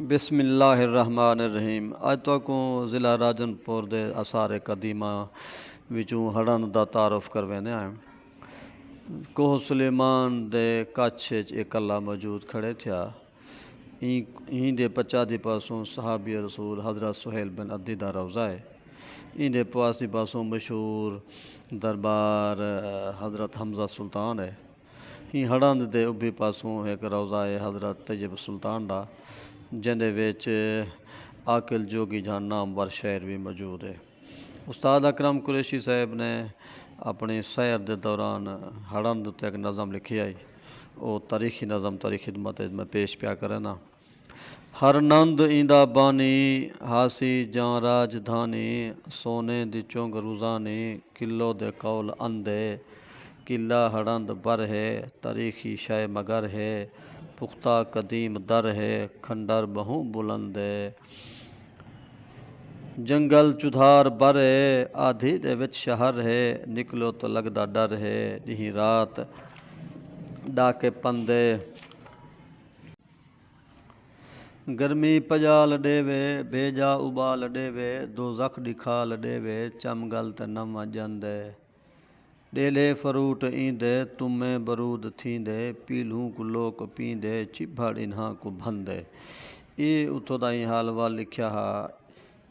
ਬਿਸਮਿਲ੍ਲਾਹਿਰਰਹਿਮਾਨਿਰਰਹੀਮ। ਅੱਜ ਤੋਂ ਜ਼ਿਲ੍ਹਾ ਰਾਜਨਪੁਰ ਦੇ ਆਸਾਰ ਕਦੀਮਾ ਵਿੱਚੋਂ ਹੜ੍ਹਾਂ ਦਾ ਤਾਰਫ ਕਰਵਾਉਂਦੇ ਹਾਂ। ਕੋਹ ਸੁਲੇਮਾਨ ਦੇ ਕੱਛ 'ਚ ਇਕੱਲਾ ਮੌਜੂਦ ਖੜੇ थिया। ईंदे पचादी पासों सहाबी रसूल हज़रत सुहेल बिन अदी दा रौज़ा है। ईंदे पासी पासों मशहूर दरबार हज़रत हमज़ा सुल्तान है। ही हड़ां दे उभी पासों एक रौज़ा है हज़रत तैयब सुल्तान दा, जिंदे विच आकिल जोगी जान नामवर शहर भी मौजूद है। उस्ताद अकरम कुरैशी साहब ने अपनी सैर के दौरान हड़ां दे उत्ते एक नज़म लिखी है। वो तारीखी नज़म तारी खिदमत मैं पेश पिया करना। हर नंद ईंदा बानी हासी जां राजधानी, सोने दी चुंग रुज़ानी किलो दे कौल अंधे। किला हड़ंद बर है तारीखी शय मगर है, पुख्ता कदीम दर है खंडर बहु बुलंद है। जंगल चुधार बर है आधी दे विच शहर है, निकलो तो लगदा डर है दी रात डाके पंदे। गर्मी पजाल डेवे भेजा उबाल डेवे, दो जख दिखाल डेवे चमगल ते नवा जंदे। डेले फरूट ईंदे तुम्हें बरूद थींदे, पीलू को लोक पींदे चिभड़ इन्हां को भंदे। ये उतों दा हाल वाल लिखिया हा।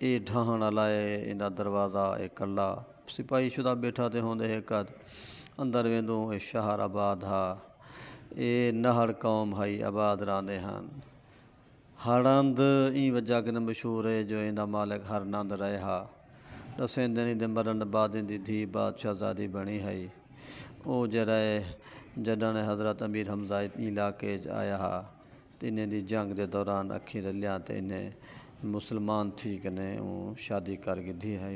ये ढाहण वाला इन्दा दरवाज़ा एक कला सिपाही शुदा बैठा ते होंदे एक अंदर वेंदो शहर आबाद हा। ये नहड़ कौम हई आबाद रांदे हन। हड़ंद ई वजह कने मशहूर है जो इंदा मालिक हर नंद रहे हा। दसें दिन दे मरण बाद इंदी धी बादशाहजादी बनी है। वो जरा जडन हज़रत अमीर हमज़ा इलाके आया हा तो इन्हें दी जंग के दौरान अखी रलिया तो इन्हें मुसलमान थी कने शादी कर दी है।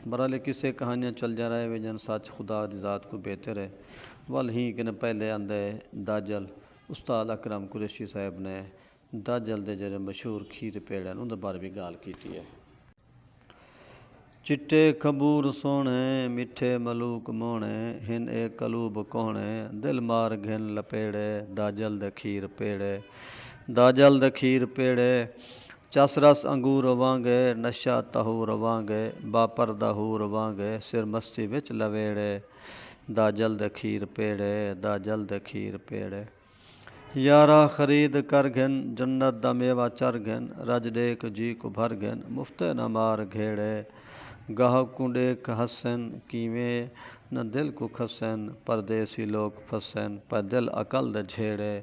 बहरहाल किसे कहानियाँ चल जा रहे वे जन सच खुदा दी ज़ात को बेहतर है। वल ही कने पहले आंदे दाजल उस्ताद अकरम कुरैशी साहब ने दाजल दे जेह्ड़े मशहूर खीर पेड़ हैं उंदे बारे भी गाल की है। चिट्टे खबूर सोने मिठे मलूक मोहने, हिन एक कलूब कोहने दिल मार घिन लपेड़े दाजल दे खीर पेड़े। दाजल दे खीर पेड़े चस रस अंगूर वांगे, नशा तहूर वांगे बापर दहूर वांगे सिर मस्ती विच लवेड़े। दाजल दे खीर पेड़े दाजल दे खीर पेड़े। यारा खरीद कर घिन जन्नत दा मेवा चर घिन, रज डेक जी को भर घिन मुफ्ते न मार घेड़े। गाहक को डेक हसन किवें न दिल को खसन, परदेसी लोग फसन पर दिल अकल दे झेड़े।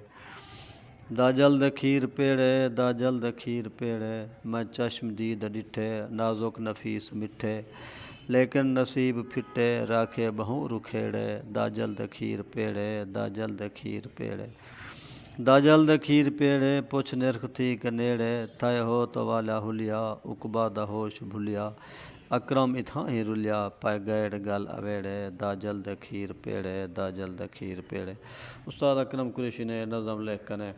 दाजल दे खीर पेड़े दाजल दे खीर पेड़े। मैं चश्म दीद डिठे नाजुक नफीस मिठे, लेकिन नसीब फिटे राखे बहु रुखेड़े। दाजल दे खीर पेड़े दाजल दे खीर पेड़े। दाजल दे खीर पेड़े पुछ निरख थी कनेड़े, तय हो तो वाला हुलिया उकबा दा होश भुलिया। अकरम इथां ही रुलिया पाए गैड़ गल अवेड़े। दाजल दे खीर पेड़े दाजल दे खीर पेड़े। उस्ताद अकरम कुरैशी ने नज़म लिख कने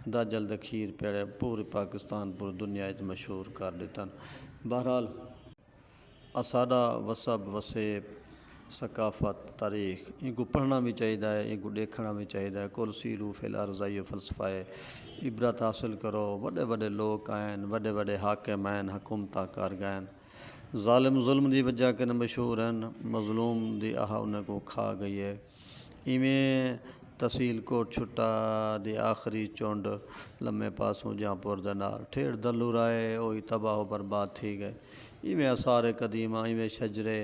दाजल दे खीर पेड़े पूरे पाकिस्तान पूरी दुनिया मशहूर कर दितन। बहरहाल साडा वसब वसेब सकाफत तारीख इनको पढ़ना भी चाहिए, इनको देखना भी चाहिए। कुल सीरू फिल अर्ज़ फ़लसफ़ा है। इबरत हासिल करो। वॾे वॾे लोग आहिनि, वॾे वॾे हाकिम आहिनि, हुकूमत कर गए आहिनि। ज़ालिम ज़ुल्म की वजह कने मशहूर हैं। मज़लूम की आह उन्हें को खा गई है। इवें तहसील कोट छुट्टा दी आखिरी चुंड लम्बे पासों जहाँपुर दे नाल ठेठ दल्लू राय वही तबाह बर्बाद थी गए। इवें आसार कदीमा इवें शजरे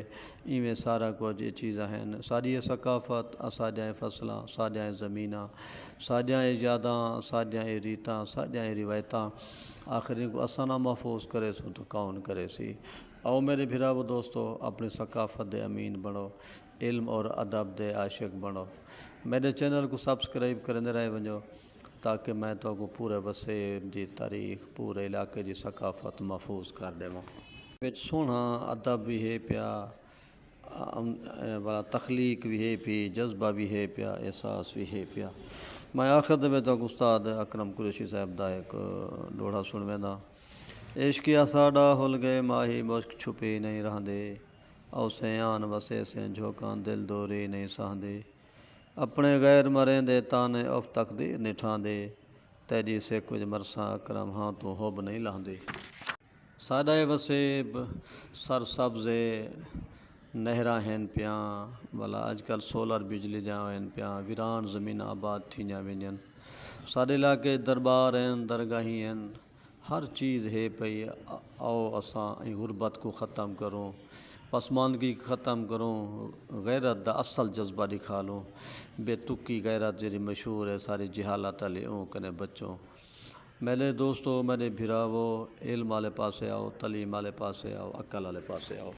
इवें सारा कुछ ये चीज़ां हैं। साड़ी सकाफत साढ़ियाँ फसलां साढ़ियाँ ज़मीनां साढ़ियाँ यादां साढ़ियाँ रीतां साढ़ियाँ रिवायतां आखिर इनको असा ना महफूज करे सो तो कौन करे सी। आओ मेरे भिरावो दोस्तों अपनी सकाफत दे अमीन बनो, इल्म और अदब दे आशिक बनो। मेरे चैनल को सब्सक्राइब करते रहे वजो ताकि मैं तो पूरे वसेब की तारीख पूरे इलाके की सकाफत महफूज कर देवां। सोहना अदब भी है पिया, वाला तख्लीक भी है पी, जज्बा भी है पिया, एहसास भी है पिया। मैं आखिर में तो उस्ताद अकरम कुरैशी साहब का एक डोड़ा सुन वेंदा। इश्किया साडा हुल गए माही मुश्क छुपी नहीं रहंदे, औ सयान वसे से झोंका दिल दोरी नहीं सहंदे। अपने गैर मरेंदे ताने उफ तकदीर निठांदे, तैजी से कुछ मरसा अकरम हाँ तो होब नहीं लांदे। साडे वसेब सर सब्ज़े नहरां आहिनि पिया भला अॼुकल्ह सोलर बिजली जा आहिनि पिया वीरान ज़मीन आबाद थींदियां वञनि। साडे इलाइक़े दरबार आहिनि दरगाही आहिनि हर चीज़ है पई। आओ असां ऐं गुरबत को ख़त्म करूं पसमानदगी ख़त्म करूं गैरत दा असल जज्बा दिखालो बेतुकी गैरत जी मशहूर है सारी जहालत ले कने बच्चों। मेरे दोस्तों मेरे भिरावो इल्म वाले पासे आओ तलीम वाले पासे आओ अक्ल वाले पासे आओ।